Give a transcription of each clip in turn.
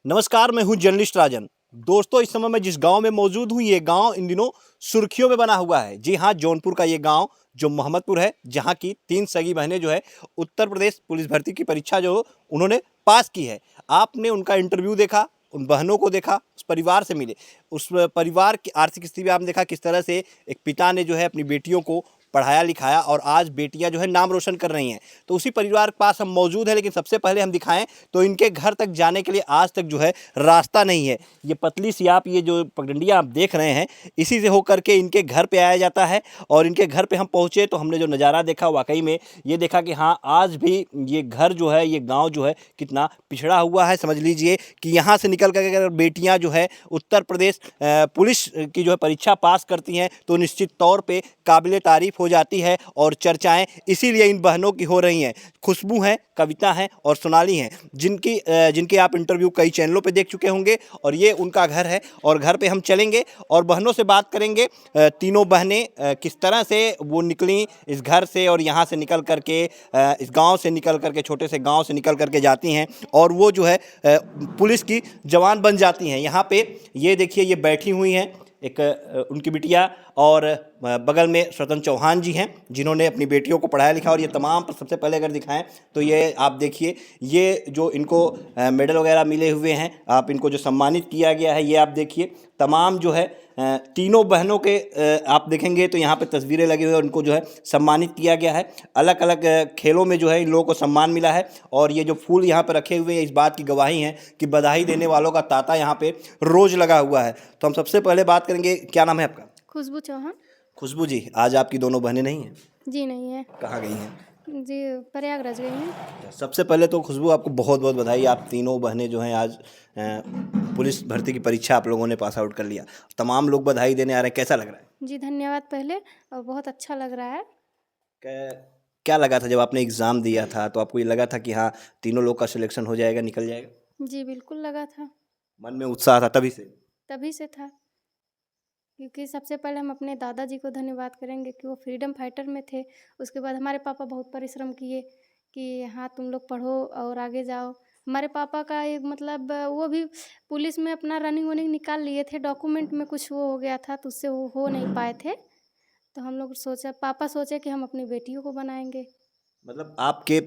नमस्कार, मैं हूं जर्नलिस्ट राजन। दोस्तों, इस समय मैं जिस गांव में मौजूद हूं, ये गांव इन दिनों सुर्खियों में बना हुआ है। जी हां, जौनपुर का ये गांव जो मोहम्मदपुर है, जहां की 3 सगी बहनें जो है उत्तर प्रदेश पुलिस भर्ती की परीक्षा जो उन्होंने पास की है। आपने उनका इंटरव्यू देखा, उन बहनों को देखा, उस परिवार से मिले। उस परिवार की आर्थिक स्थिति भी आपने देखा किस तरह से एक पिता ने जो है अपनी बेटियों को पढ़ाया लिखाया और आज बेटियां जो है नाम रोशन कर रही हैं। तो उसी परिवार के पास हम मौजूद हैं, लेकिन सबसे पहले हम दिखाएं तो इनके घर तक जाने के लिए आज तक जो है रास्ता नहीं है। ये पतली सी आप ये जो पगडंडियाँ आप देख रहे हैं, इसी से होकर के इनके घर पे आया जाता है। और इनके घर पे हम पहुँचे तो हमने जो नज़ारा देखा, वाकई में ये देखा कि हाँ, आज भी ये घर जो है, ये गाँव जो है कितना पिछड़ा हुआ है। समझ लीजिए कि यहाँ से निकल कर अगर बेटियाँ जो है उत्तर प्रदेश पुलिस की जो है परीक्षा पास करती हैं तो निश्चित तौर पे काबिले तारीफ़ हो जाती है और चर्चाएं इसीलिए इन बहनों की हो रही हैं। खुशबू हैं, कविता हैं और सोनाली हैं, जिनके आप इंटरव्यू कई चैनलों पे देख चुके होंगे। और ये उनका घर है और घर पे हम चलेंगे और बहनों से बात करेंगे। तीनों बहनें किस तरह से वो निकली इस घर से और यहाँ से निकल करके इस गांव से निकल करके, छोटे से गांव से निकल करके जाती हैं और वो जो है पुलिस की जवान बन जाती हैं। यहाँ पे ये देखिए, ये बैठी हुई हैं, एक उनकी बिटिया और बगल में स्वतंत्र चौहान जी हैं, जिन्होंने अपनी बेटियों को पढ़ाया लिखा। और ये तमाम सबसे पहले अगर दिखाएं तो ये आप देखिए, ये जो इनको मेडल वगैरह मिले हुए हैं, आप इनको जो सम्मानित किया गया है, ये आप देखिए तमाम जो है तीनों बहनों के आप देखेंगे तो यहाँ पे तस्वीरें लगी हुई हैं। उनको जो है सम्मानित किया गया है। अलग अलग खेलों में जो है इन लोगों को सम्मान मिला है। और ये जो फूल यहाँ पे रखे हुए हैं, इस बात की गवाही है कि बधाई देने वालों का तांता यहाँ पे रोज लगा हुआ है। तो हम सबसे पहले बात करेंगे, क्या नाम है आपका? खुशबू चौहान। खुशबू जी, आज आपकी दोनों बहनें नहीं हैं? जी नहीं है। कहाँ गई हैं? जी प्रयागराज गई हैं। सबसे पहले तो खुशबू, आपको बहुत बहुत बधाई। आप तीनों बहनें जो हैं आज पुलिस भर्ती की परीक्षा आप लोगों ने पास आउट कर लिया। तमाम लोग बधाई देने आ रहे हैं, कैसा लग रहा है? जी धन्यवाद पहले, और बहुत अच्छा लग रहा है। क्या लगा था जब आपने एग्ज़ाम दिया था, तो आपको ये लगा था कि हाँ, तीनों लोग का सिलेक्शन हो जाएगा, निकल जाएगा? जी बिल्कुल लगा था। मन में उत्साह था तभी से? तभी से था, क्योंकि सबसे पहले हम अपने दादाजी को धन्यवाद करेंगे कि वो फ्रीडम फाइटर में थे। उसके बाद हमारे पापा बहुत परिश्रम किए कि हाँ तुम लोग पढ़ो और आगे जाओ। हमारे पापा का एक मतलब वो भी पुलिस में अपना रनिंग वनिंग निकाल लिए थे, डॉक्यूमेंट में कुछ वो हो गया था तो उससे वो हो नहीं पाए थे। तो हम लोग पापा सोचे कि हम अपनी बेटियों को बनाएंगे। मतलब आपके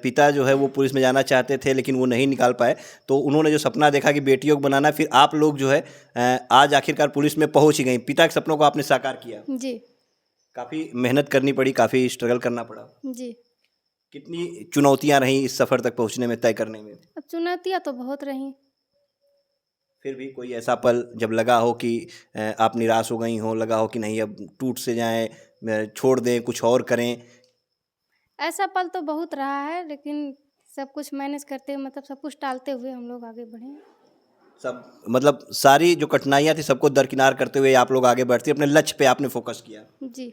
पिता जो है वो पुलिस में जाना चाहते थे, लेकिन वो नहीं निकाल पाए। तो उन्होंने जो सपना देखा कि बेटियों को बनाना, फिर आप लोग जो है आज आखिरकार पुलिस में पहुंच ही गई। पिता के सपनों को आपने साकार किया। जी। काफ़ी मेहनत करनी पड़ी, काफ़ी स्ट्रगल करना पड़ा। जी। कितनी चुनौतियां रहीं इस सफ़र तक पहुंचने में, तय करने में? अब चुनौतियाँ तो बहुत रहीं। फिर भी कोई ऐसा पल जब लगा हो कि आप निराश हो गई हो, लगा हो कि नहीं अब टूट से जाएं, छोड़ दें, कुछ और करें? ऐसा पल तो बहुत रहा है, लेकिन सब कुछ मैनेज करते हुए, मतलब सब कुछ टालते हुए हम लोग आगे बढ़े हैं। सब मतलब सारी जो कठिनाइयां थी सबको दरकिनार करते हुए आप लोग आगे बढ़ते, अपने लक्ष्य पे आपने फोकस किया। जी।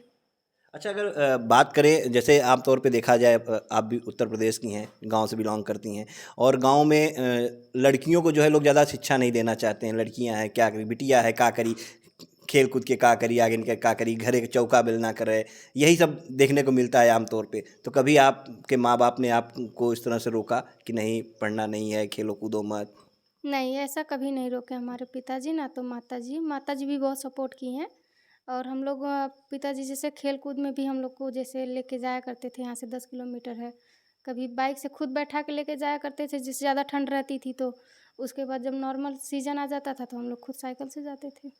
अच्छा, अगर बात करें, जैसे आम तौर पे देखा जाए, आप भी उत्तर प्रदेश की हैं, गांव से बिलोंग करती हैं, और गांव में लड़कियों को जो है लोग ज़्यादा शिक्षा नहीं देना चाहते हैं। लड़कियां हैं, क्या करी, बिटिया है, क्या करी, खेल कूद के का करी, आगे निकल क्या करी, घर एक चौका बेलना करे, यही सब देखने को मिलता है आम तौर पे। तो कभी आपके माँ बाप ने आपको इस तरह से रोका कि नहीं पढ़ना नहीं है, खेलो कूदो मत? नहीं, ऐसा कभी नहीं रोके हमारे पिताजी, ना तो माताजी भी बहुत सपोर्ट की हैं। और हम लोग पिताजी जैसे खेल कूद में भी हम लोग को जैसे लेके जाया करते थे। यहाँ से 10 किलोमीटर है, कभी बाइक से खुद बैठा के लेके जाया करते थे, जिससे ज़्यादा ठंड रहती थी तो। उसके बाद जब नॉर्मल सीजन आ जाता था तो हम लोग खुद साइकिल से जाते थे।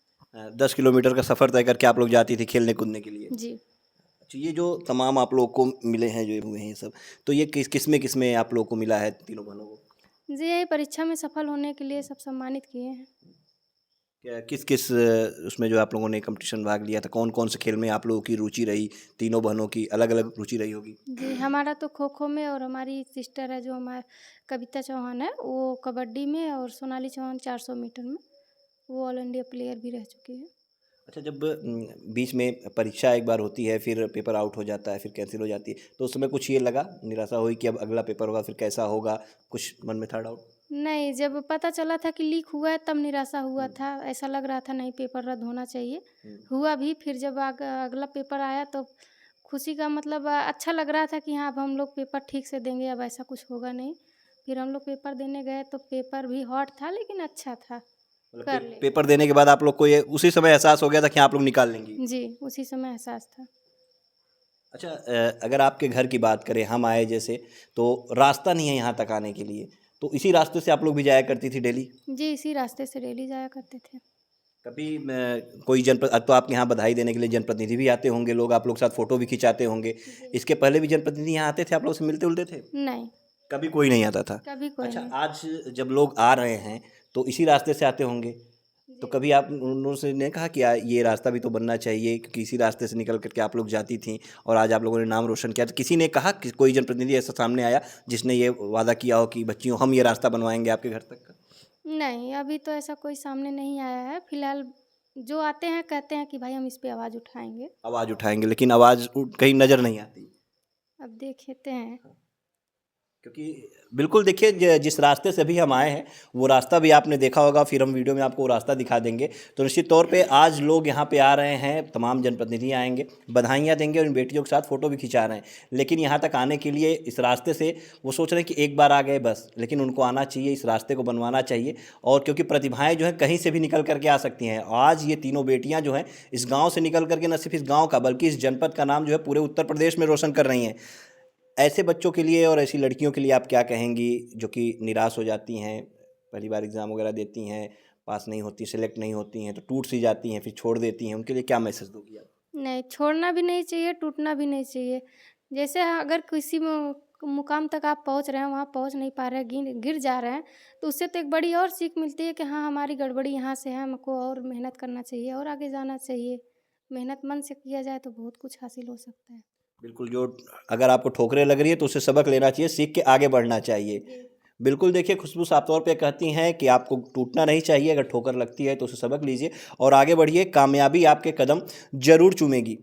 10 किलोमीटर का सफ़र तय करके आप लोग जाती थी खेलने कूदने के लिए? जी। अच्छा, ये जो तमाम आप लोग को मिले हैं, जो हुए हैं ये सब, तो ये किस में आप लोग को मिला है तीनों बहनों को? जी, यही परीक्षा में सफल होने के लिए सब सम्मानित किए हैं। क्या किस किस उसमें जो आप लोगों ने कंपटीशन भाग लिया था, कौन कौन से खेल में आप लोगों की रुचि रही? तीनों बहनों की अलग अलग रुचि रही होगी। जी, हमारा तो खो-खो में, और हमारी सिस्टर है जो हमारी कविता चौहान है, वो कबड्डी में, और सोनाली चौहान 400 मीटर में। वो ऑल इंडिया प्लेयर भी रह चुकी है। अच्छा, जब बीच में परीक्षा एक बार होती है, फिर पेपर आउट हो जाता है, फिर कैंसिल हो जाती है, तो उस समय कुछ ये लगा, निराशा हुई कि अब अगला पेपर होगा, फिर कैसा होगा, कुछ मन में था डाउट? नहीं, जब पता चला था कि लीक हुआ है तब निराशा हुआ था। ऐसा लग रहा था नहीं, पेपर रद्द होना चाहिए। हुआ भी, फिर जब अगला पेपर आया तो खुशी का मतलब अच्छा लग रहा था कि हाँ अब हम लोग पेपर ठीक से देंगे, अब ऐसा कुछ होगा नहीं। फिर हम लोग पेपर देने गए तो पेपर भी हॉट था लेकिन अच्छा था, कर ले। पेपर देने के बाद आप लोग को ये उसी समय एहसास हो गया था कि आप लोग निकाल लेंगी? जी, उसी समय एहसास था। अच्छा, अगर आपके घर की बात करें, हम आए जैसे, तो रास्ता नहीं है यहाँ तक आने के लिए, तो इसी रास्ते से आप लोग भी जाया करती थी डेली? जी, इसी रास्ते से डेली जाया करते थे। कभी कोई अब तो आपके यहाँ बधाई देने के लिए जनप्रतिनिधि भी आते होंगे लोग, आप लोग के साथ फोटो भी खिंचाते होंगे। जी। इसके पहले भी जनप्रतिनिधि यहाँ आते थे, आप लोग से मिलते उलते थे? नहीं, कभी कोई नहीं आता था? कभी कोई अच्छा, नहीं। आज जब लोग आ रहे हैं तो इसी रास्ते से आते होंगे, तो जी। कभी आप उन लोगों से ने कहा कि ये रास्ता भी तो बनना चाहिए, क्योंकि इसी रास्ते से निकल करके आप लोग जाती थी और आज आप लोगों ने नाम रोशन किया, तो किसी ने कहा कि कोई जनप्रतिनिधि ऐसा सामने आया जिसने ये वादा किया हो कि बच्चियों हम ये रास्ता बनवाएंगे आपके घर तक का? नहीं, अभी तो ऐसा कोई सामने नहीं आया है। फिलहाल जो आते हैं कहते हैं कि भाई हम इस पे आवाज़ उठाएँगे। आवाज़ उठाएंगे, लेकिन आवाज़ कहीं नज़र नहीं आती। अब देखते हैं। क्योंकि बिल्कुल देखिए, जिस रास्ते से अभी हम आए हैं वो रास्ता भी आपने देखा होगा, फिर हम वीडियो में आपको वो रास्ता दिखा देंगे। तो निश्चित तौर पे आज लोग यहाँ पे आ रहे हैं, तमाम जनप्रतिनिधि आएंगे, बधाइयाँ देंगे और इन बेटियों के साथ फ़ोटो भी खिंचा रहे हैं। लेकिन यहाँ तक आने के लिए इस रास्ते से वो सोच रहे हैं कि एक बार आ गए बस, लेकिन उनको आना चाहिए, इस रास्ते को बनवाना चाहिए। और क्योंकि प्रतिभाएँ जो हैं कहीं से भी निकल करके आ सकती हैं। आज ये तीनों बेटियाँ जो हैं इस गाँव से निकल करके न सिर्फ इस गाँव का बल्कि इस जनपद का नाम जो है पूरे उत्तर प्रदेश में रोशन कर रही हैं। ऐसे बच्चों के लिए और ऐसी लड़कियों के लिए आप क्या कहेंगी जो कि निराश हो जाती हैं, पहली बार एग्ज़ाम वगैरह देती हैं, पास नहीं होती, सेलेक्ट नहीं होती हैं, तो टूट सी जाती हैं, फिर छोड़ देती हैं, उनके लिए क्या मैसेज दोगी आप? नहीं, छोड़ना भी नहीं चाहिए, टूटना भी नहीं चाहिए। जैसे अगर किसी मुकाम तक आप पहुँच रहे हैं, वहाँ पहुँच नहीं पा रहे हैं, गिर गिर जा रहे हैं, तो उससे तो एक बड़ी और सीख मिलती है कि हाँ, हमारी गड़बड़ी यहाँ से है, हमको और मेहनत करना चाहिए और आगे जाना चाहिए। मेहनत मन से किया जाए तो बहुत कुछ हासिल हो सकता है। बिल्कुल, जो अगर आपको ठोकरें लग रही है तो उससे सबक लेना चाहिए, सीख के आगे बढ़ना चाहिए। जी। बिल्कुल देखिए, खुशबू साफ तौर पे कहती हैं कि आपको टूटना नहीं चाहिए, अगर ठोकर लगती है तो उससे सबक लीजिए और आगे बढ़िए, कामयाबी आपके कदम ज़रूर चूमेगी।